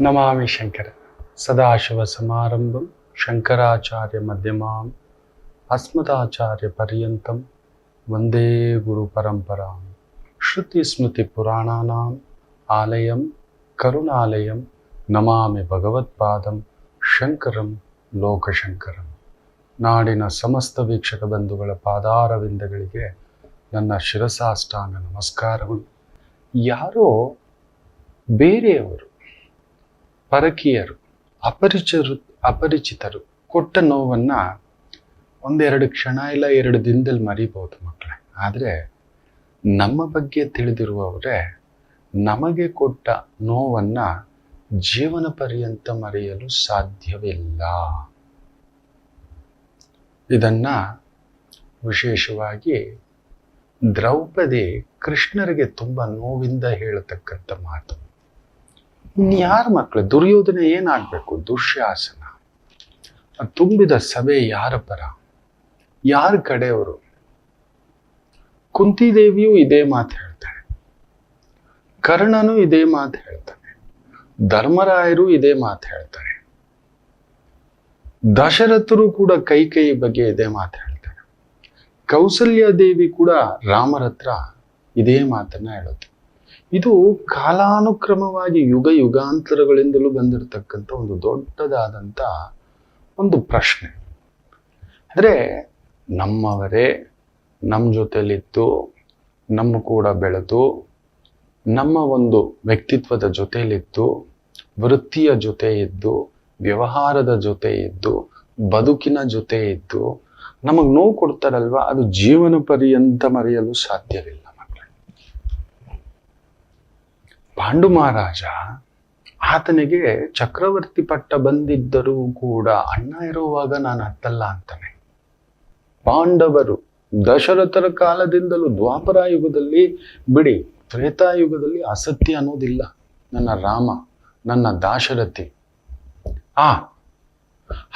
ನಮಾಮಿ ಶಂಕರ ಸದಾಶಿವಸಮಾರಂಭಂ ಶಂಕರಾಚಾರ್ಯ ಮಧ್ಯಮಾಂ ಅಸ್ಮದಾಚಾರ್ಯ ಪರ್ಯಂತಂ ವಂದೇ ಗುರು ಪರಂಪರಾಂ ಶ್ರುತಿ ಸ್ಮೃತಿ ಪುರಾಣಾನಾಂ ಆಲಯಂ ಕರುಣಾಲಯಂ ನಮಾಮಿ ಭಗವತ್ಪಾದಂ ಶಂಕರಂ ಲೋಕಶಂಕರಂ. ನಾಡಿನ ಸಮಸ್ತ ವೀಕ್ಷಕ ಬಂಧುಗಳ ಪಾದಾರವಿಂದಗಳಿಗೆ ನನ್ನ ಶಿರಸಾಷ್ಟಾಂಗ ನಮಸ್ಕಾರಗಳು. ಯಾರೋ ಬೇರೆಯವರು, ಪರಕೀಯರು, ಅಪರಿಚಿತರು ಕೊಟ್ಟ ನೋವನ್ನು ಒಂದೆರಡು ಕ್ಷಣ ಇಲ್ಲ 2 ದಿನದಲ್ಲಿ ಮರಿಬಹುದು ಮಕ್ಕಳೇ. ಆದರೆ ನಮ್ಮ ಬಗ್ಗೆ ತಿಳಿದಿರುವವರೇ ನಮಗೆ ಕೊಟ್ಟ ನೋವನ್ನು ಜೀವನ ಪರ್ಯಂತ ಮರೆಯಲು ಸಾಧ್ಯವಿಲ್ಲ. ಇದನ್ನ ವಿಶೇಷವಾಗಿ ದ್ರೌಪದಿ ಕೃಷ್ಣರಿಗೆ ತುಂಬ ನೋವಿಂದ ಹೇಳತಕ್ಕಂಥ ಮಾತು. ಇನ್ಯಾರ ಮಕ್ಕಳು? ದುರ್ಯೋಧನ ಏನಾಗಬೇಕು? ದುಶ್ಯಾಸನ. ತುಂಬಿದ ಸಭೆ ಯಾರ ಪರ, ಯಾರ ಕಡೆಯವರು? ಕುಂತಿದೇವಿಯೂ ಇದೇ ಮಾತು ಹೇಳ್ತಾಳೆ, ಕರ್ಣನು ಇದೇ ಮಾತು ಹೇಳ್ತಾನೆ, ಧರ್ಮರಾಯರು ಇದೇ ಮಾತು ಹೇಳ್ತಾರೆ, ದಶರಥರು ಕೂಡ ಕೈ ಬಗ್ಗೆ ಇದೇ ಮಾತು ಹೇಳ್ತಾರೆ, ಕೌಸಲ್ಯ ದೇವಿ ಕೂಡ ರಾಮರ ಹತ್ರ ಇದೇ ಮಾತನ್ನ ಹೇಳುತ್ತೆ. ಇದು ಕಾಲಾನುಕ್ರಮವಾಗಿ ಯುಗಾಂತರಗಳಿಂದಲೂ ಬಂದಿರತಕ್ಕಂಥ ಒಂದು ದೊಡ್ಡದಾದಂಥ ಒಂದು ಪ್ರಶ್ನೆ. ಅಂದರೆ ನಮ್ಮವರೇ ನಮ್ಮ ಜೊತೆಲಿದ್ದು, ನಮ್ಮ ಕೂಡ ಬೆಳೆದು, ನಮ್ಮ ಒಂದು ವ್ಯಕ್ತಿತ್ವದ ಜೊತೆಲಿದ್ದು, ವೃತ್ತಿಯ ಜೊತೆ ಇದ್ದು, ವ್ಯವಹಾರದ ಜೊತೆ ಇದ್ದು, ಬದುಕಿನ ಜೊತೆ ಇದ್ದು ನಮಗೆ ನೋವು ಕೊಡ್ತಾರಲ್ವ, ಅದು ಜೀವನ ಪರ್ಯಂತ ಮರೆಯಲು ಸಾಧ್ಯವಿಲ್ಲ ಮಕ್ಕಳೇ. ಪಾಂಡು ಮಹಾರಾಜ, ಆತನಿಗೆ ಚಕ್ರವರ್ತಿ ಪಟ್ಟ ಬಂದಿದ್ದರೂ ಕೂಡ ಅಣ್ಣ ಇರುವಾಗ ನಾನು ಹತ್ತಲ್ಲ ಅಂತಾನೆ. ಪಾಂಡವರು ದಶರಥರ ಕಾಲದಿಂದಲೂ, ದ್ವಾಪರ ಯುಗದಲ್ಲಿ ಬಿಡಿ, ತ್ರೇತಾಯುಗದಲ್ಲಿ ಅಸತ್ಯ ಅನ್ನೋದಿಲ್ಲ. ನನ್ನ ರಾಮ, ನನ್ನ ದಾಶರಥಿ,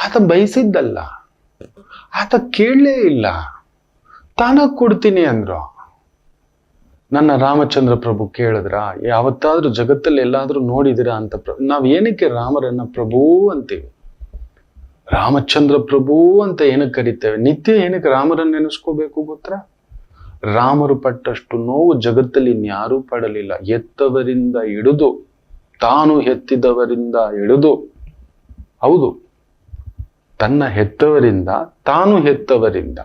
ಆತ ಬಯಸಿದ್ದಲ್ಲ, ಆತ ಕೇಳಲೇ ಇಲ್ಲ, ತಾನ ಕೊಡ್ತೀನಿ ಅಂದ್ರು. ನನ್ನ ರಾಮಚಂದ್ರ ಪ್ರಭು ಕೇಳಿದ್ರ? ಯಾವತ್ತಾದ್ರೂ ಜಗತ್ತಲ್ಲಿ ಎಲ್ಲಾದ್ರೂ ನೋಡಿದಿರಾ ಅಂತ? ನಾವ್ ಏನಕ್ಕೆ ರಾಮರನ್ನ ಪ್ರಭು ಅಂತೀವಿ? ರಾಮಚಂದ್ರ ಪ್ರಭು ಅಂತ ಏನಕ್ಕೆ ಕರಿತೇವೆ? ನಿತ್ಯ ಏನಕ್ಕೆ ರಾಮರನ್ನ ನೆನೆಸ್ಕೋಬೇಕು ಗೊತ್ತಾ? ರಾಮರು ಪಟ್ಟಷ್ಟು ನೋವು ಜಗತ್ತಲ್ಲಿ ಇನ್ಯಾರೂ ಪಡಲಿಲ್ಲ. ಹೆತ್ತವರಿಂದ ಹಿಡಿದು, ತಾನು ಹೆತ್ತಿದವರಿಂದ ಹಿಡಿದು, ಹೌದು, ತನ್ನ ಹೆತ್ತವರಿಂದ, ತಾನು ಹೆತ್ತವರಿಂದ,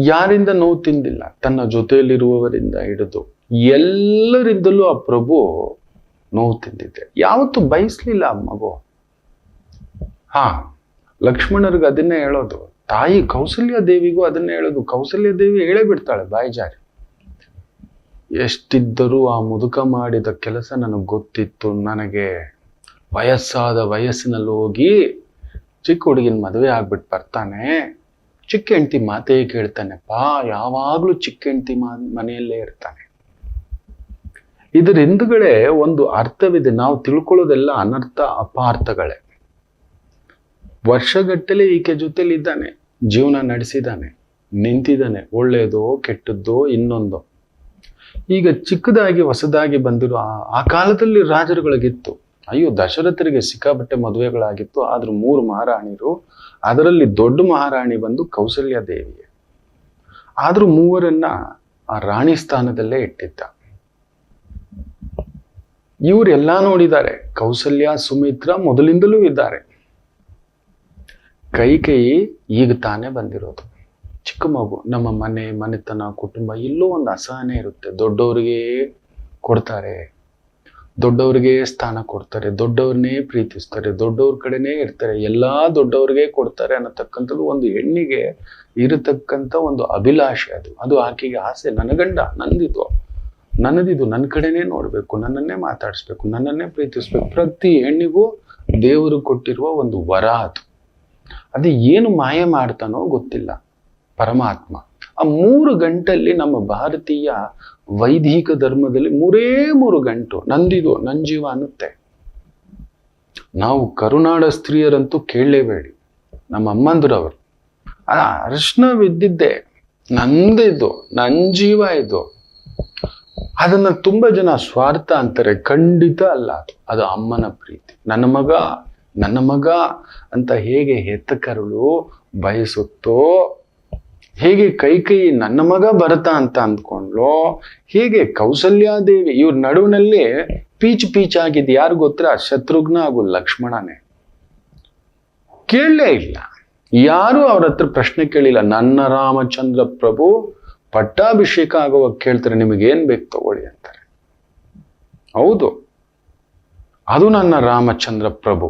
ಯಾರಿಂದ ನೋವು ತಿಂದಿಲ್ಲ. ತನ್ನ ಜೊತೆಯಲ್ಲಿರುವವರಿಂದ ಹಿಡಿದು ಎಲ್ಲರಿಂದಲೂ ಆ ಪ್ರಭು ನೋವು ತಿಂದಿದ್ದೆ. ಯಾವತ್ತೂ ಬಯಸ್ಲಿಲ್ಲ ಆ ಮಗು. ಲಕ್ಷ್ಮಣರಿಗೆ ಅದನ್ನೇ ಹೇಳೋದು, ತಾಯಿ ಕೌಸಲ್ಯ ದೇವಿಗೂ ಅದನ್ನೇ ಹೇಳೋದು. ಕೌಸಲ್ಯ ದೇವಿ ಹೇಳೇ ಬಿಡ್ತಾಳೆ ಬಾಯಿ ಜಾರಿ. ಎಷ್ಟಿದ್ದರೂ ಆ ಮುದುಕ ಮಾಡಿದ ಕೆಲಸ ನನಗೆ ಗೊತ್ತಿತ್ತು. ನನಗೆ ವಯಸ್ಸಾದ ವಯಸ್ಸಿನಲ್ಲಿ ಹೋಗಿ ಚಿಕ್ಕ ಹುಡುಗಿನ ಮದುವೆ ಆಗ್ಬಿಟ್ಟು ಬರ್ತಾನೆ, ಚಿಕ್ಕ ಹೆಂಡತಿ ಮಾತೇ ಕೇಳ್ತಾನೆಪ್ಪ, ಯಾವಾಗ್ಲೂ ಚಿಕ್ಕ ಹೆಂಡತಿ ಮನೆಯಲ್ಲೇ ಇರ್ತಾನೆ. ಇದರ ಹಿಂದುಗಡೆ ಒಂದು ಅರ್ಥವಿದೆ. ನಾವು ತಿಳ್ಕೊಳ್ಳೋದೆಲ್ಲ ಅನರ್ಥ, ಅಪಾರ್ಥಗಳೇ. ವರ್ಷಗಟ್ಟಲೆ ಈಕೆ ಜೊತೆಲಿ ಇದ್ದಾನೆ, ಜೀವನ ನಡೆಸಿದ್ದಾನೆ, ನಿಂತಿದ್ದಾನೆ, ಒಳ್ಳೇದೋ ಕೆಟ್ಟದ್ದೋ ಇನ್ನೊಂದೋ. ಈಗ ಚಿಕ್ಕದಾಗಿ ಹೊಸದಾಗಿ ಬಂದಿರೋ ಆ ಕಾಲದಲ್ಲಿ ರಾಜರುಗಳಿಗಿತ್ತು. ಅಯ್ಯೋ, ದಶರಥರಿಗೆ ಸಿಕ್ಕಾಪಟ್ಟೆ ಮದುವೆಗಳಾಗಿತ್ತು. ಆದ್ರೂ 3 ಮಹಾರಾಣಿರು, ಅದರಲ್ಲಿ ದೊಡ್ಡ ಮಹಾರಾಣಿ ಬಂದು ಕೌಸಲ್ಯ ದೇವಿಯೇ. ಆದ್ರೂ 3ರನ್ನ ಆ ರಾಣಿ ಸ್ಥಾನದಲ್ಲೇ ಇಟ್ಟಿದ್ದ. ಇವರೆಲ್ಲ ನೋಡಿದ್ದಾರೆ. ಕೌಸಲ್ಯ, ಸುಮಿತ್ರ ಮೊದಲಿಂದಲೂ ಇದ್ದಾರೆ. ಕೈಕೇಯಿ ಈಗ ತಾನೇ ಬಂದಿರೋದು, ಚಿಕ್ಕ ಮಗು. ನಮ್ಮ ಮನೆತನ, ಕುಟುಂಬ ಎಲ್ಲೋ ಒಂದು ಅಸಹನೆ ಇರುತ್ತೆ. ದೊಡ್ಡವ್ರಿಗೆ ಕೊಡ್ತಾರೆ, ದೊಡ್ಡವ್ರಿಗೆ ಸ್ಥಾನ ಕೊಡ್ತಾರೆ, ದೊಡ್ಡವ್ರನ್ನೇ ಪ್ರೀತಿಸ್ತಾರೆ, ದೊಡ್ಡವ್ರ ಕಡೆನೇ ಇರ್ತಾರೆ, ಎಲ್ಲಾ ದೊಡ್ಡವ್ರಿಗೆ ಕೊಡ್ತಾರೆ ಅನ್ನತಕ್ಕಂಥದ್ದು ಒಂದು ಹೆಣ್ಣಿಗೆ ಇರತಕ್ಕಂಥ ಒಂದು ಅಭಿಲಾಷೆ. ಅದು ಆಕೆಗೆ ಆಸೆ. ನನ್ನ ಗಂಡ ನನ್ನದಿದು, ನನ್ನ ಕಡೆನೇ ನೋಡ್ಬೇಕು, ನನ್ನನ್ನೇ ಮಾತಾಡಿಸ್ಬೇಕು, ನನ್ನನ್ನೇ ಪ್ರೀತಿಸ್ಬೇಕು. ಪ್ರತಿ ಹೆಣ್ಣಿಗೂ ದೇವರು ಕೊಟ್ಟಿರುವ ಒಂದು ವರ ಅದು. ಅದು ಏನು ಮಾಯ ಮಾಡ್ತಾನೋ ಗೊತ್ತಿಲ್ಲ ಪರಮಾತ್ಮ. ಆ 3 ಗಂಟಲ್ಲಿ ನಮ್ಮ ಭಾರತೀಯ ವೈದಿಕ ಧರ್ಮದಲ್ಲಿ 3 ಗಂಟು ನಂದಿದು, ನನ್ನ ಜೀವ ಅನ್ನುತ್ತೆ. ನಾವು ಕರುನಾಡ ಸ್ತ್ರೀಯರಂತೂ ಕೇಳಲೇಬೇಡಿ. ನಮ್ಮ ಅಮ್ಮಂದ್ರವರು ಅರಿಶಿನ ಬಿದ್ದಿದ್ದೆ, ನಂದಿದ್ದು, ನನ್ನ ಜೀವ ಇದು. ಅದನ್ನ ತುಂಬಾ ಜನ ಸ್ವಾರ್ಥ ಅಂತಾರೆ. ಖಂಡಿತ ಅಲ್ಲ. ಅದು ಅಮ್ಮನ ಪ್ರೀತಿ. ನನ್ನ ಮಗ ಅಂತ ಹೇಗೆ ಹೆತ್ತ ಕರುಳು ಬಯಸುತ್ತೋ, ಹೇಗೆ ಕೈ ನನ್ನ ಮಗ ಭರತ ಅಂತ ಅಂದ್ಕೊಂಡ್ಲೋ, ಹೇಗೆ ಕೌಸಲ್ಯಾದೇವಿ ಇವ್ರ ನಡುವಿನಲ್ಲಿ ಪೀಚ್ ಆಗಿದ್ ಯಾರು ಗೊತ್ತಾ? ಶತ್ರುಘ್ನ ಹಾಗೂ ಲಕ್ಷ್ಮಣನೇ. ಕೇಳಲೇ ಇಲ್ಲ, ಯಾರು ಅವ್ರ ಹತ್ರ ಪ್ರಶ್ನೆ ಕೇಳಿಲ್ಲ. ನನ್ನ ರಾಮಚಂದ್ರ ಪ್ರಭು ಪಟ್ಟಾಭಿಷೇಕ ಆಗುವಾಗ ಕೇಳ್ತಾರೆ, ನಿಮಗೇನ್ ಬೇಕು ತಗೊಳ್ಳಿ ಅಂತಾರೆ. ಹೌದು, ಅದು ನನ್ನ ರಾಮಚಂದ್ರ ಪ್ರಭು.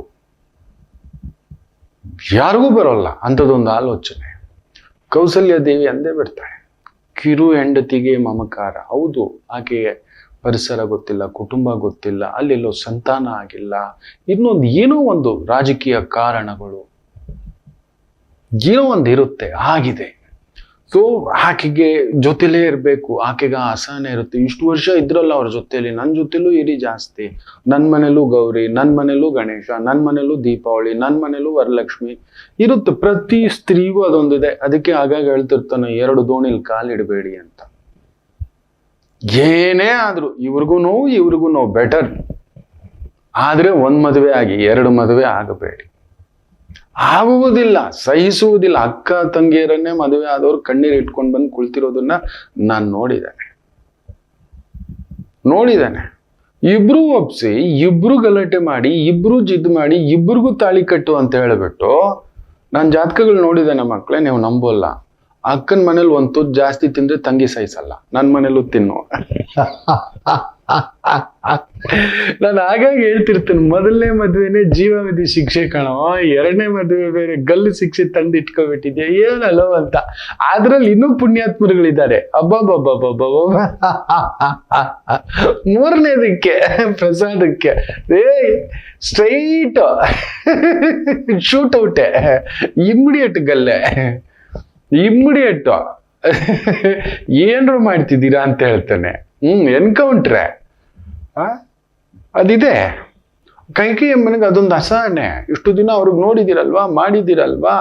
ಯಾರಿಗೂ ಬರೋಲ್ಲ ಅಂಥದ್ದೊಂದು ಆಲೋಚನೆ. ಕೌಸಲ್ಯ ದೇವಿ ಅಂದೇ ಬಿಡ್ತಾಳೆ, ಕಿರು ಹೆಂಡತಿಗೆ ಮಮಕಾರ. ಹೌದು, ಆಕೆಗೆ ಪರಿಸರ ಗೊತ್ತಿಲ್ಲ, ಕುಟುಂಬ ಗೊತ್ತಿಲ್ಲ, ಅಲ್ಲೆಲ್ಲೋ ಸಂತಾನ ಆಗಿಲ್ಲ, ಏನೋ ಒಂದು ರಾಜಕೀಯ ಕಾರಣಗಳು ಏನೋ ಒಂದು ಇರುತ್ತೆ, ಆಗಿದೆ. ಸೊ ಆಕೆಗೆ ಜೊತೆಲೇ ಇರಬೇಕು, ಆಕೆಗೆ ಅಸಹನೆ ಇರುತ್ತೆ. ಇಷ್ಟು ವರ್ಷ ಇದ್ರಲ್ಲ ಅವ್ರ ಜೊತೆಲಿ, ನನ್ನ ಜೊತೆಲೂ ಇರಿ ಜಾಸ್ತಿ, ನನ್ನ ಮನೇಲೂ ಗೌರಿ, ನನ್ನ ಮನೇಲೂ ಗಣೇಶ, ನನ್ನ ಮನೇಲೂ ದೀಪಾವಳಿ, ನನ್ನ ಮನೇಲೂ ವರಲಕ್ಷ್ಮಿ ಇರುತ್ತೆ. ಪ್ರತಿ ಸ್ತ್ರೀಗೂ ಅದೊಂದಿದೆ. ಅದಕ್ಕೆ ಆಗಾಗ ಹೇಳ್ತಿರ್ತಾನೆ, 2 ದೋಣಿಲ್ ಕಾಲಿಡಬೇಡಿ ಅಂತ. ಏನೇ ಆದ್ರೂ ಇವ್ರಿಗೂ ನೋವು ಬೆಟರ್. ಆದ್ರೆ 1 ಮದುವೆ ಆಗಿ 2 ಮದುವೆ ಆಗಬೇಡಿ. ಆಗುವುದಿಲ್ಲ, ಸಹಿಸುವುದಿಲ್ಲ. ಅಕ್ಕ ತಂಗಿಯರನ್ನೇ ಮದುವೆ ಆದವ್ರು ಕಣ್ಣೀರು ಇಟ್ಕೊಂಡು ಬಂದು ಕುಳ್ತಿರೋದನ್ನ ನಾನು ನೋಡಿದ್ದೇನೆ. ಇಬ್ರು ಒಪ್ಸಿ, ಇಬ್ರು ಗಲಾಟೆ ಮಾಡಿ, ಇಬ್ರು ಜಿದ್ದು ಮಾಡಿ, ಇಬ್ರಿಗೂ ತಾಳಿ ಕಟ್ಟು ಅಂತ ಹೇಳ್ಬಿಟ್ಟು ನಾನು ಜಾತಕಗಳು ನೋಡಿದ್ದೇನೆ ಮಕ್ಕಳೇ, ನೀವು ನಂಬೋಲ್ಲ. ಅಕ್ಕನ ಮನೇಲಿ 1 ತುತ್ತು ಜಾಸ್ತಿ ತಿಂದ್ರೆ ತಂಗಿ ಸಹಿಸಲ್ಲ, ನನ್ನ ಮನೇಲೂ ತಿನ್ನು. ನಾನು ಆಗಾಗ ಹೇಳ್ತಿರ್ತೇನೆ, ಮೊದಲನೇ ಮದುವೆನೇ ಜೀವಾವಧಿ ಶಿಕ್ಷೆ ಕಣೋ, 2ನೇ ಮದುವೆ ಬೇರೆ ಗಲ್ಲು ಶಿಕ್ಷೆ ತಂದು ಇಟ್ಕೊಬಿಟ್ಟಿದ್ಯಾ ಏನಲ್ಲೋ ಅಂತ. ಅದ್ರಲ್ಲಿ ಇನ್ನೂ ಪುಣ್ಯಾತ್ಮರುಗಳಿದ್ದಾರೆ. ಅಬ್ಬಬ್ಬಬ್ಬಬ್ಬಬ್ಬ. 3ನೇದಕ್ಕೆ ಪ್ರಸಾದಕ್ಕೆ ಸ್ಟ್ರೈಟ್ ಶೂಟ್ ಔಟೆ, ಇಮ್ಮಿಡಿಯೇಟ್ ಗಲ್ಲೆ, ಇಮ್ಮಿಡಿಯೇಟ್ ಏನ್ರು ಮಾಡ್ತಿದ್ದೀರಾ ಅಂತ ಹೇಳ್ತಾನೆ. ಎನ್ಕೌಂಟ್ರೆ ಅದಿದೆ. ಕೈಕೇಯಿ ಅಮ್ಮನಿಗೆ ಅದೊಂದು ಅಸಹನೆ. ಇಷ್ಟು ದಿನ ಅವ್ರಿಗೆ ನೋಡಿದಿರಲ್ವಾ, ಮಾಡಿದಿರಲ್ವಾ.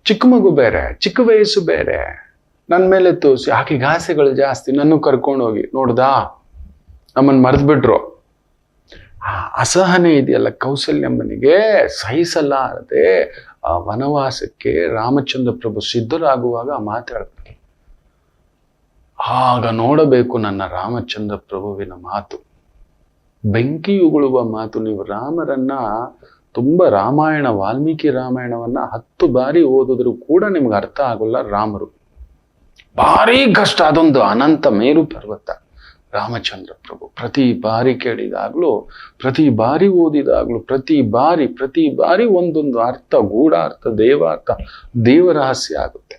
ಚಿಕ್ಕ ಮಗು ಬೇರೆ, ಚಿಕ್ಕ ವಯಸ್ಸು ಬೇರೆ, ನನ್ನ ಮೇಲೆ ತೋರಿಸಿ ಆಕೆಗೆ ಆಸೆಗಳು ಜಾಸ್ತಿ. ನನ್ನ ಕರ್ಕೊಂಡೋಗಿ ನೋಡ್ದಾ, ನಮ್ಮನ್ನು ಮರೆದ್ಬಿಟ್ರು. ಅಸಹನೆ ಇದೆಯಲ್ಲ ಕೌಸಲ್ಯಮ್ಮನಿಗೆ, ಸಹಿಸಲಾರದೆ ಆ ವನವಾಸಕ್ಕೆ ರಾಮಚಂದ್ರ ಪ್ರಭು ಸಿದ್ಧರಾಗುವಾಗ ಮಾತಾಡ್ತಾರೆ. ಆಗ ನೋಡಬೇಕು ನನ್ನ ರಾಮಚಂದ್ರ ಪ್ರಭುವಿನ ಮಾತು, ಬೆಂಕಿ ಉಗುಳುವ ಮಾತು. ನೀವು ರಾಮರನ್ನ ತುಂಬಾ ರಾಮಾಯಣ, ವಾಲ್ಮೀಕಿ ರಾಮಾಯಣವನ್ನ 10 ಬಾರಿ ಓದಿದ್ರು ಕೂಡ ನಿಮ್ಗೆ ಅರ್ಥ ಆಗೋಲ್ಲ. ರಾಮರು ಭಾರಿ ಕಷ್ಟ, ಅದೊಂದು ಅನಂತ ಮೇರು ಪರ್ವತ. ರಾಮಚಂದ್ರ ಪ್ರಭು ಪ್ರತಿ ಬಾರಿ ಕೇಳಿದಾಗ್ಲೂ, ಪ್ರತಿ ಬಾರಿ ಓದಿದಾಗ್ಲೂ, ಪ್ರತಿ ಬಾರಿ ಒಂದೊಂದು ಅರ್ಥ, ಗೂಢಾರ್ಥ, ದೇವಾರ್ಥ, ದೇವರಹಸ್ಯ ಆಗುತ್ತೆ.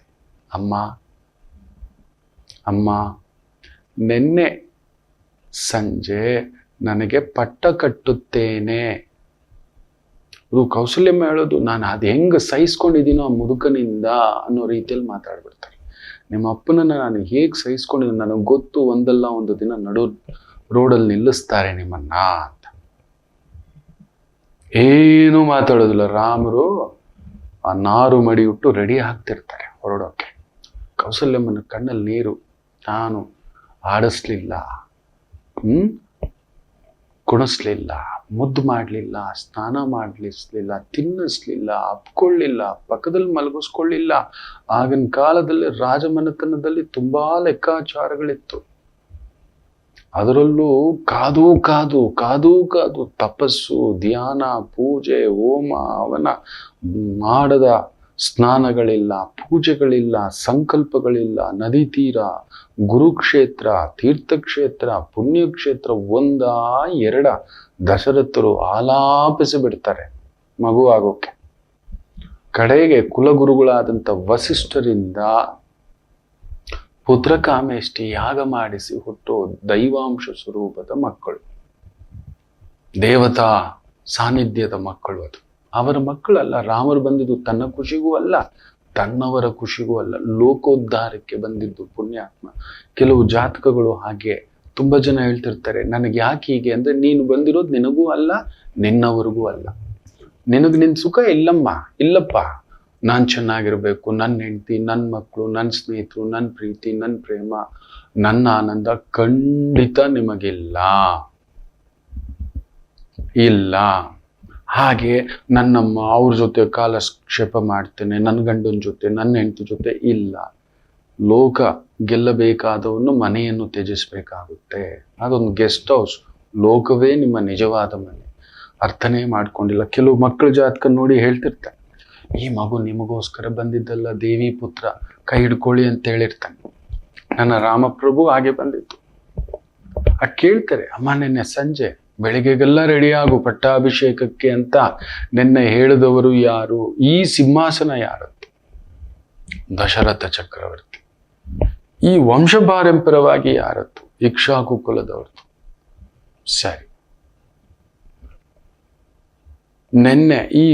ಅಮ್ಮ ನಿನ್ನೆ ಸಂಜೆ ನನಗೆ ಪಟ್ಟ ಕಟ್ಟುತ್ತೇನೆ. ಇದು ಕೌಸಲ್ಯಮ್ಮ ಹೇಳೋದು. ನಾನು ಅದು ಹೆಂಗೆ ಸಹಿಸ್ಕೊಂಡಿದ್ದೀನೋ ಆ ಮುದುಕನಿಂದ ಅನ್ನೋ ರೀತಿಯಲ್ಲಿ ಮಾತಾಡ್ಬಿಡ್ತಾರೆ. ನಿಮ್ಮ ಅಪ್ಪನನ್ನ ನಾನು ಹೇಗೆ ಸಹಿಸ್ಕೊಂಡಿದ್ದೀನಿ ನನಗೆ ಗೊತ್ತು, ಒಂದಲ್ಲ ಒಂದು ದಿನ ನಡು ರೋಡಲ್ಲಿ ನಿಲ್ಲಿಸ್ತಾರೆ ನಿಮ್ಮನ್ನ ಅಂತ. ಏನು ಮಾತಾಡೋದಿಲ್ಲ. ರಾಮರು ಆ ನಾರು ಮಡಿ ಉಟ್ಟು ರೆಡಿ ಆಗ್ತಿರ್ತಾರೆ ಹೊರಡೋಕೆ. ಕೌಸಲ್ಯಮ್ಮನ ಕಣ್ಣಲ್ಲಿ ನೀರು. ನಾನು ಆಡಿಸ್ಲಿಲ್ಲ, ಕುಣಿಸ್ಲಿಲ್ಲ, ಮುದ್ದು ಮಾಡಲಿಲ್ಲ, ಸ್ನಾನ ಮಾಡಲಿಸ್ಲಿಲ್ಲ, ತಿನ್ನಿಸ್ಲಿಲ್ಲ, ಅಪ್ಕೊಳ್ಳಿಲ್ಲ, ಪಕ್ಕದಲ್ಲಿ ಮಲಗಿಸ್ಕೊಳ್ಳಿಲ್ಲ. ಆಗಿನ ಕಾಲದಲ್ಲಿ ರಾಜಮನೆತನದಲ್ಲಿ ತುಂಬಾ ಲೆಕ್ಕಾಚಾರಗಳಿತ್ತು. ಅದರಲ್ಲೂ ಕಾದು ತಪಸ್ಸು, ಧ್ಯಾನ, ಪೂಜೆ, ಹೋಮ, ಅವನ ಮಾಡದ ಸ್ನಾನಗಳಿಲ್ಲ, ಪೂಜೆಗಳಿಲ್ಲ, ಸಂಕಲ್ಪಗಳಿಲ್ಲ. ನದಿ ತೀರ, ಗುರುಕ್ಷೇತ್ರ, ತೀರ್ಥಕ್ಷೇತ್ರ, ಪುಣ್ಯಕ್ಷೇತ್ರ 1, 2 ದಶರಥರು ಆಲಾಪಿಸಿ ಬಿಡ್ತಾರೆ ಮಗು ಆಗೋಕೆ. ಕಡೆಗೆ ಕುಲಗುರುಗಳಾದಂಥ ವಸಿಷ್ಠರಿಂದ ಪುತ್ರಕಾಮೇಷ್ಟಿ ಯಾಗ ಮಾಡಿಸಿ ಹುಟ್ಟೋ ದೈವಾಂಶ ಸ್ವರೂಪದ ಮಕ್ಕಳು, ದೇವತಾ ಸಾನ್ನಿಧ್ಯದ ಮಕ್ಕಳು. ಅದು ಅವರ ಮಕ್ಕಳಲ್ಲ. ರಾಮರು ಬಂದಿದ್ದು ತನ್ನ ಖುಷಿಗೂ ಅಲ್ಲ, ತನ್ನವರ ಖುಷಿಗೂ ಅಲ್ಲ, ಲೋಕೋದ್ಧಾರಕ್ಕೆ ಬಂದಿದ್ದು ಪುಣ್ಯಾತ್ಮ. ಕೆಲವು ಜಾತಕಗಳು ಹಾಗೆ. ತುಂಬಾ ಜನ ಹೇಳ್ತಿರ್ತಾರೆ, ನನಗೆ ಯಾಕೆ ಹೀಗೆ ಅಂದ್ರೆ, ನೀನು ಬಂದಿರೋದು ನಿನಗೂ ಅಲ್ಲ, ನಿನ್ನವರಿಗೂ ಅಲ್ಲ. ನಿನ್ನ ಸುಖ ಇಲ್ಲಪ್ಪ, ನಾನು ಚೆನ್ನಾಗಿರ್ಬೇಕು, ನನ್ನ ಹೆಂಡತಿ, ನನ್ನ ಮಕ್ಕಳು, ನನ್ನ ಸ್ನೇಹಿತರು, ನನ್ನ ಪ್ರೀತಿ, ನನ್ನ ಪ್ರೇಮ, ನನ್ನ ಆನಂದ ಖಂಡಿತ ನಿಮಗಿಲ್ಲ. ಇಲ್ಲ. ಹಾಗೆ ನನ್ನಮ್ಮ ಅವ್ರ ಜೊತೆ ಕಾಲಕ್ಷೇಪ ಮಾಡ್ತೇನೆ, ನನ್ನ ಗಂಡನ ಜೊತೆ, ನನ್ನ ಹೆಂಡತಿ ಜೊತೆ ಇಲ್ಲ. ಲೋಕ ಗೆಲ್ಲಬೇಕಾದವನು ಮನೆಯನ್ನು ತ್ಯಜಿಸ್ಬೇಕಾಗುತ್ತೆ. ಅದೊಂದು ಗೆಸ್ಟ್ ಹೌಸ್. ಲೋಕವೇ ನಿಮ್ಮ ನಿಜವಾದ ಮನೆ. ಅರ್ಥನೇ ಮಾಡ್ಕೊಂಡಿಲ್ಲ. ಕೆಲವು ಮಕ್ಕಳ ಜಾತಕ ನೋಡಿ ಹೇಳ್ತಿರ್ತಾರೆ, ಈ ಮಗು ನಿಮಗೋಸ್ಕರ ಬಂದಿದ್ದಲ್ಲ, ದೇವಿ ಪುತ್ರ, ಕೈ ಹಿಡ್ಕೊಳ್ಳಿ ಅಂತ ಹೇಳಿರ್ತಾನೆ. ನನ್ನ ರಾಮಪ್ರಭು ಹಾಗೆ ಬಂದಿತ್ತು. ಕೇಳ್ತಾರೆ, ಅಮ್ಮ ನಿನ್ನೆ ಸಂಜೆ ಬೆಳಿಗ್ಗೆಗೆಲ್ಲ ರೆಡಿಯಾಗು ಪಟ್ಟಾಭಿಷೇಕಕ್ಕೆ ಅಂತ ನಿನ್ನೆ ಹೇಳಿದವರು ಯಾರು? ಈ ಸಿಂಹಾಸನ ಯಾರದ್ದು? ದಶರಥ ಚಕ್ರವರ್ತಿ. ಈ ವಂಶ ಪಾರಂಪರವಾಗಿ ಯಾರದ್ದು? ಇಕ್ಷ್ವಾಕು ಕುಲದವ್ರದ್ದು. ಸರಿ, ನಿನ್ನೆ ಈ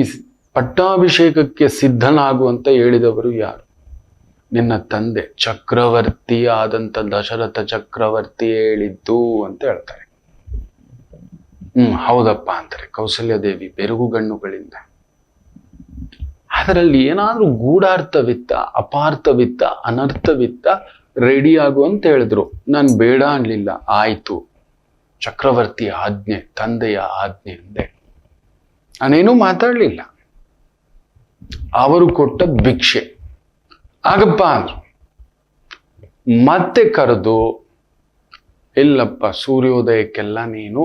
ಪಟ್ಟಾಭಿಷೇಕಕ್ಕೆ ಸಿದ್ಧನಾಗುವಂತ ಹೇಳಿದವರು ಯಾರು? ನಿನ್ನ ತಂದೆ ಚಕ್ರವರ್ತಿ ಆದಂತ ದಶರಥ ಚಕ್ರವರ್ತಿ ಹೇಳಿದ್ದು ಅಂತ ಹೇಳ್ತಾರೆ. ಹೌದಪ್ಪ ಅಂತಾರೆ ಕೌಸಲ್ಯದೇವಿ ಬೆರಗುಗಣ್ಣುಗಳಿಂದ. ಅದರಲ್ಲಿ ಏನಾದ್ರೂ ಗೂಢಾರ್ಥವಿತ್ತ, ಅಪಾರ್ಥವಿತ್ತ, ಅನರ್ಥವಿತ್ತ, ರೆಡಿ ಆಗು ಅಂತ ಹೇಳಿದ್ರು. ನಾನು ಬೇಡ ಅನ್ಲಿಲ್ಲ. ಆಯ್ತು, ಚಕ್ರವರ್ತಿಯ ಆಜ್ಞೆ, ತಂದೆಯ ಆಜ್ಞೆ ಅಂದೆ. ನಾನೇನೂ ಮಾತಾಡ್ಲಿಲ್ಲ. ಅವರು ಕೊಟ್ಟ ಭಿಕ್ಷೆ ಆಗಪ್ಪ ಅಂದ್ರು. ಮತ್ತೆ ಕರೆದು, ಇಲ್ಲಪ್ಪ, ಸೂರ್ಯೋದಯಕ್ಕೆಲ್ಲ ನೀನು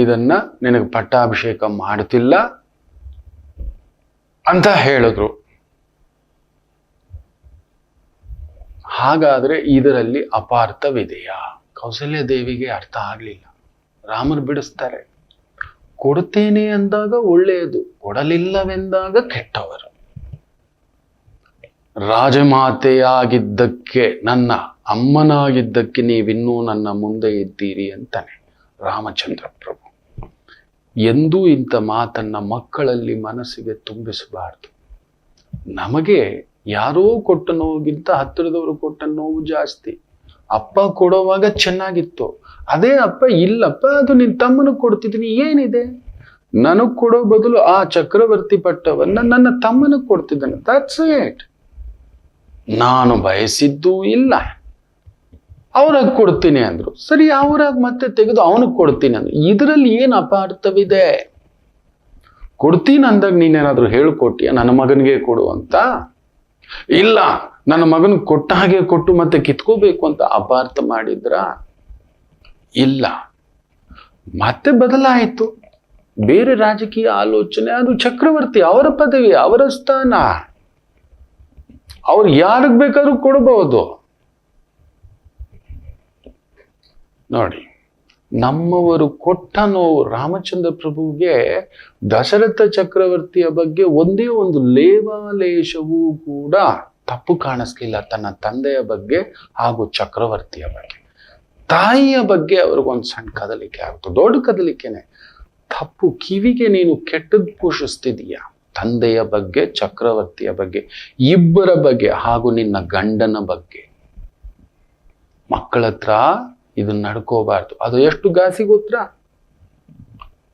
ಇದನ್ನ ನಿನಗೆ ಪಟ್ಟಾಭಿಷೇಕ ಮಾಡ್ತಿಲ್ಲ ಅಂತ ಹೇಳಿದ್ರು. ಹಾಗಾದ್ರೆ ಇದರಲ್ಲಿ ಅಪಾರ್ಥವಿದೆಯಾ? ಕೌಸಲ್ಯ ದೇವಿಗೆ ಅರ್ಥ ಆಗ್ಲಿಲ್ಲ. ರಾಮರು ಬಿಡಿಸ್ತಾರೆ, ಕೊಡ್ತೇನೆ ಅಂದಾಗ ಒಳ್ಳೆಯದು, ಕೊಡಲಿಲ್ಲವೆಂದಾಗ ಕೆಟ್ಟವರು. ರಾಜಮಾತೆಯಾಗಿದ್ದಕ್ಕೆ, ನನ್ನ ಅಮ್ಮನಾಗಿದ್ದಕ್ಕೆ ನೀವಿನ್ನೂ ನನ್ನ ಮುಂದೆ ಇದ್ದೀರಿ ಅಂತಾನೆ ರಾಮಚಂದ್ರ ಪ್ರಭು. ಎಂದೂ ಇಂಥ ಮಾತನ್ನ ಮಕ್ಕಳಲ್ಲಿ ಮನಸ್ಸಿಗೆ ತುಂಬಿಸಬಾರದು. ನಮಗೆ ಯಾರೋ ಕೊಟ್ಟ ನೋವಿಗಿಂತ ಹತ್ತಿರದವರು ಕೊಟ್ಟ ನೋವು ಜಾಸ್ತಿ. ಅಪ್ಪ ಕೊಡುವಾಗ ಚೆನ್ನಾಗಿತ್ತು, ಅದೇ ಅಪ್ಪ ಇಲ್ಲಪ್ಪ, ಅದು ನಿನ್ ತಮ್ಮನಿಗೆ ಕೊಡ್ತಿದ್ದೀನಿ, ಏನಿದೆ? ನನಗ್ ಕೊಡೋ ಬದಲು ಆ ಚಕ್ರವರ್ತಿ ಪಟ್ಟವನ್ನ ನನ್ನ ತಮ್ಮನಿಗೆ ಕೊಡ್ತಿದ್ದಾನೆ. That's it. ನಾನು ಬಯಸಿದ್ದೂ ಇಲ್ಲ, ಅವ್ರಾಗ ಕೊಡ್ತೀನಿ ಅಂದ್ರು. ಸರಿ, ಅವ್ರಾಗ ಮತ್ತೆ ತೆಗೆದು ಅವನಿಗೆ ಕೊಡ್ತೀನಿ ಅಂದ್ರು. ಇದರಲ್ಲಿ ಏನು ಅಪಾರ್ಥವಿದೆ? ಕೊಡ್ತೀನಿ ಅಂದಾಗ ನೀನೇನಾದ್ರೂ ಹೇಳ್ಕೊಟ್ಟಿಯ ನನ್ನ ಮಗನಿಗೆ ಕೊಡು ಅಂತ? ಇಲ್ಲ, ನನ್ನ ಮಗನ್ ಕೊಟ್ಟ ಹಾಗೆ ಕೊಟ್ಟು ಮತ್ತೆ ಕಿತ್ಕೋಬೇಕು ಅಂತ ಅಪಾರ್ಥ ಮಾಡಿದ್ರ? ಇಲ್ಲ. ಮತ್ತೆ ಬದಲಾಯಿತು, ಬೇರೆ ರಾಜಕೀಯ ಆಲೋಚನೆ. ಅದು ಚಕ್ರವರ್ತಿ, ಅವರ ಪದವಿ, ಅವರ ಸ್ಥಾನ, ಅವ್ರು ಯಾರಿಗ್ ಬೇಕಾದ್ರೂ ಕೊಡಬಹುದು. ನೋಡಿ, ನಮ್ಮವರು ಕೊಟ್ಟ ನೋವು. ರಾಮಚಂದ್ರ ಪ್ರಭುವಿಗೆ ದಶರಥ ಚಕ್ರವರ್ತಿಯ ಬಗ್ಗೆ ಒಂದೇ ಒಂದು ಲೇವಾಲೇಶವೂ ಕೂಡ ತಪ್ಪು ಕಾಣಿಸ್ಲಿಲ್ಲ. ತನ್ನ ತಂದೆಯ ಬಗ್ಗೆ ಹಾಗೂ ಚಕ್ರವರ್ತಿಯ ಬಗ್ಗೆ. ತಾಯಿಯ ಬಗ್ಗೆ ಅವ್ರಿಗೊಂದು ಸಣ್ಣ ಕದಲಿಕೆ ಆಗುತ್ತೆ, ದೊಡ್ಡ ಕದಲಿಕೆನೆ. ತಪ್ಪು. ಕಿವಿಗೆ ನೀನು ಕೆಟ್ಟದ್ದು ಪೋಷಿಸ್ತಿದೀಯ. ತಂದೆಯ ಬಗ್ಗೆ, ಚಕ್ರವರ್ತಿಯ ಬಗ್ಗೆ, ಇಬ್ಬರ ಬಗ್ಗೆ, ಹಾಗೂ ನಿನ್ನ ಗಂಡನ ಬಗ್ಗೆ. ಮಕ್ಕಳ ಹತ್ರ ಇದನ್ನ ನಡ್ಕೋಬಾರ್ದು. ಅದು ಎಷ್ಟು ಗಾಸಿ ಗೊತ್ತಾ?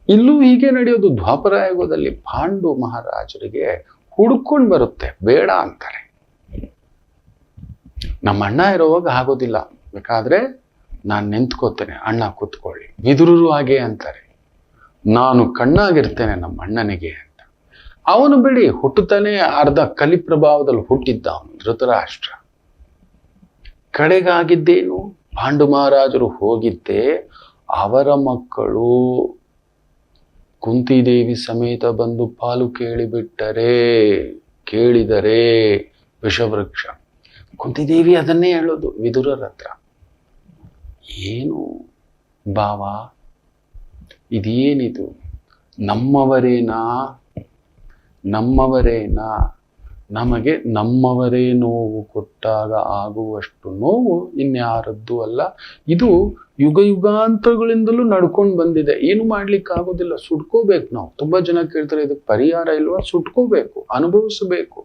ಇಲ್ಲೂ ಹೀಗೆ ನಡೆಯೋದು. ದ್ವಾಪರಾಯುಗದಲ್ಲಿ ಪಾಂಡು ಮಹಾರಾಜರಿಗೆ ಹುಡ್ಕೊಂಡು ಬರುತ್ತೆ, ಬೇಡ ಅಂತಾರೆ. ನಮ್ಮ ಅಣ್ಣ ಇರೋವಾಗ ಆಗೋದಿಲ್ಲ, ಬೇಕಾದ್ರೆ ನಾನು ನಿಂತ್ಕೋತೇನೆ, ಅಣ್ಣ ಕೂತ್ಕೊಳ್ಳಿ. ವಿದುರರು ಹಾಗೆ ಅಂತಾರೆ, ನಾನು ಕಣ್ಣಾಗಿರ್ತೇನೆ ನಮ್ಮ ಅಣ್ಣನಿಗೆ ಅಂತ. ಅವನು ಬಿಡಿ, ಹುಟ್ಟುತ್ತಾನೆ ಅರ್ಧ ಕಲಿ ಪ್ರಭಾವದಲ್ಲಿ ಹುಟ್ಟಿದ್ದ ಅವನು, ಧೃತರಾಷ್ಟ್ರ. ಕಡೆಗಾಗಿದ್ದೇನು? ಪಾಂಡು ಮಹಾರಾಜರು ಹೋಗಿದ್ದೆ ಅವರ ಮಕ್ಕಳು ಕುಂತಿದೇವಿ ಸಮೇತ ಬಂದು ಪಾಲು ಕೇಳಿದರೆ ವಿಷವೃಕ್ಷ. ಕುಂತಿದೇವಿ ಅದನ್ನೇ ಹೇಳೋದು ವಿದುರರ ಹತ್ರ. ಏನು ಭಾವ, ಇದೇನಿದು? ನಮ್ಮವರೇನಾ? ನಮಗೆ ನಮ್ಮವರೇ ನೋವು ಕೊಟ್ಟಾಗ ಆಗುವಷ್ಟು ನೋವು ಇನ್ಯಾರದ್ದು ಅಲ್ಲ. ಇದು ಯುಗ ಯುಗಾಂತರಗಳಿಂದಲೂ ನಡ್ಕೊಂಡು ಬಂದಿದೆ. ಏನು ಮಾಡ್ಲಿಕ್ಕೆ ಆಗೋದಿಲ್ಲ, ಸುಟ್ಕೋಬೇಕು ನಾವು. ತುಂಬಾ ಜನ ಕೇಳ್ತಾರೆ, ಇದಕ್ಕೆ ಪರಿಹಾರ ಇಲ್ವಾ? ಸುಟ್ಕೋಬೇಕು, ಅನುಭವಿಸಬೇಕು.